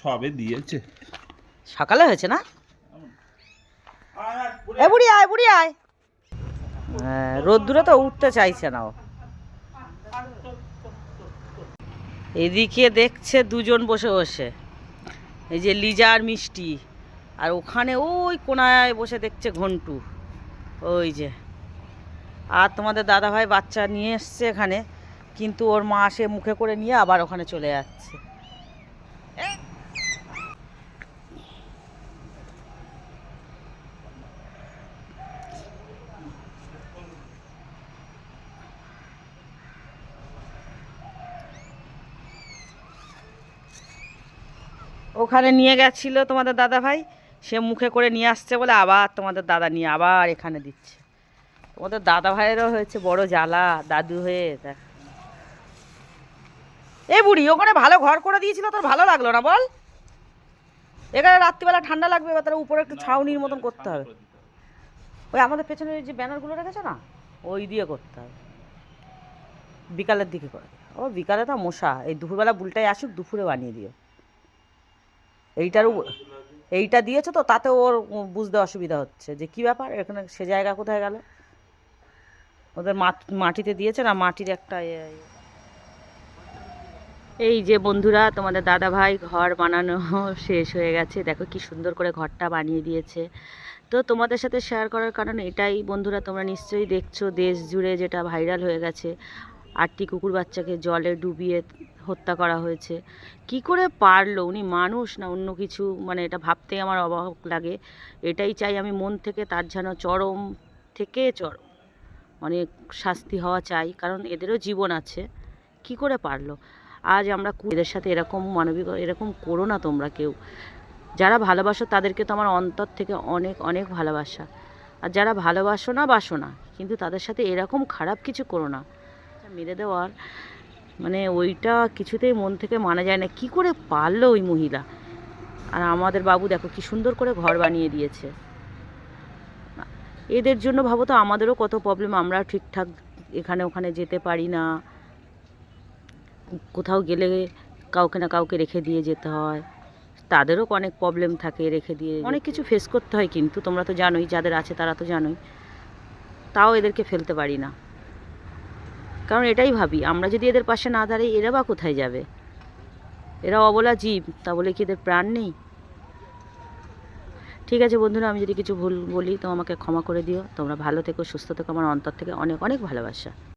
সবে দিয়েছে, সকালে হয়েছে না? এ বুড়ি আয়, বুড়ি আয়। হ্যাঁ, রোদ্দুরে তো উঠতে চাইছে না ও। এদিকে দেখছে দুজন বসে বসে, এই যে লিজা আর মিষ্টি, আর ওখানে ওই কোনায় বসে দেখছে ঘন্টু, ওই যে। আর তোমাদের দাদাভাই বাচ্চা নিয়ে এসছে এখানে, কিন্তু ওর মা সে মুখে করে নিয়ে আবার ওখানে চলে যাচ্ছে। ওখানে নিয়ে গেছিল তোমাদের দাদা ভাই, সে মুখে করে নিয়ে আসছে বলে আবার তোমাদের দাদা নিয়ে আবার এখানে দিচ্ছে। তোমাদের দাদা ভাইয়েরও হয়েছে বড় জ্বালা দাদু হয়ে। দেখ এ বুড়ি, ওখানে ভালো ঘর করে দিয়েছিল, তোর ভালো লাগলো না বল? এখানে রাত্রিবেলা ঠান্ডা লাগবে, এবার তার উপরে একটু ছাউনির মতন করতে হবে। ওই আমাদের পেছনে যে ব্যানারগুলো রেখেছো না, ওই দিয়ে করতে হবে, বিকালের দিকে করে। ও বিকালে তো মশা, এই দুপুরবেলা বুলটাই আসুক, দুপুরে বানিয়ে দিও। এইটা দিয়েছো তো, তাতে ওর বুঝতে অসুবিধা হচ্ছে যে কি ব্যাপার, এখানে সে জায়গা কোথায় গেল। ওদের মাটিতে দিয়েছে না, মাটির একটা এই যে বন্ধুরা, তোমাদের দাদা ভাই ঘর বানানো শেষ হয়ে গেছে। দেখো কি সুন্দর করে ঘরটা বানিয়ে দিয়েছে। তো তোমাদের সাথে শেয়ার করার কারণ এটাই বন্ধুরা, তোমরা নিশ্চয়ই দেখছো দেশ জুড়ে যেটা ভাইরাল হয়ে গেছে, 8টি কুকুর বাচ্চাকে জলে ডুবিয়ে হত্যা করা হয়েছে। কি করে পারলো? উনি মানুষ না অন্য কিছু? মানে এটা ভাবতেই আমার অবাক লাগে। এটাই চাই আমি মন থেকে, তার যেন চরম থেকে চরম অনেক শাস্তি হওয়া চাই, কারণ এদেরও জীবন আছে। কি করে পারলো? আজ আমরা এদের সাথে এরকম মানবিক, এরকম করো না তোমরা কেউ। যারা ভালোবাসো তাদেরকে তো আমার অন্তর থেকে অনেক অনেক ভালোবাসা। আর যারা ভালোবাসো না, বাসো না, কিন্তু তাদের সাথে এরকম খারাপ কিছু করো না। মেরে দেওয়ার মানে ওইটা কিছুতেই মন থেকে মানা যায় না। কি করে পারলো ওই মহিলা? আর আমাদের বাবু দেখো কি সুন্দর করে ঘর বানিয়ে দিয়েছে। এদের জন্য ভাবো তো আমাদেরও কত প্রবলেম, আমরা ঠিকঠাক এখানে ওখানে যেতে পারি না, কোথাও গেলে কাউকে না কাউকে রেখে দিয়ে যেতে হয়, তাদেরও অনেক প্রবলেম থাকে, রেখে দিয়ে অনেক কিছু ফেস করতে হয়। কিন্তু তোমরা তো জানোই, যাদের আছে তারা তো জানোই, তাও এদেরকে ফেলতে পারি না। কারণ এটাই ভাবি, আমরা যদি এদের পাশে না দাঁড়াই, এরা বা কোথায় যাবে? এরা অবলা জীব, তা বলে কি এদের প্রাণ নেই? ঠিক আছে বন্ধুরা, আমি যদি কিছু ভুল বলি তো আমাকে ক্ষমা করে দিও। তোমরা ভালো থেকো, সুস্থ থেকো, আমার অন্তর থেকে অনেক অনেক ভালোবাসা।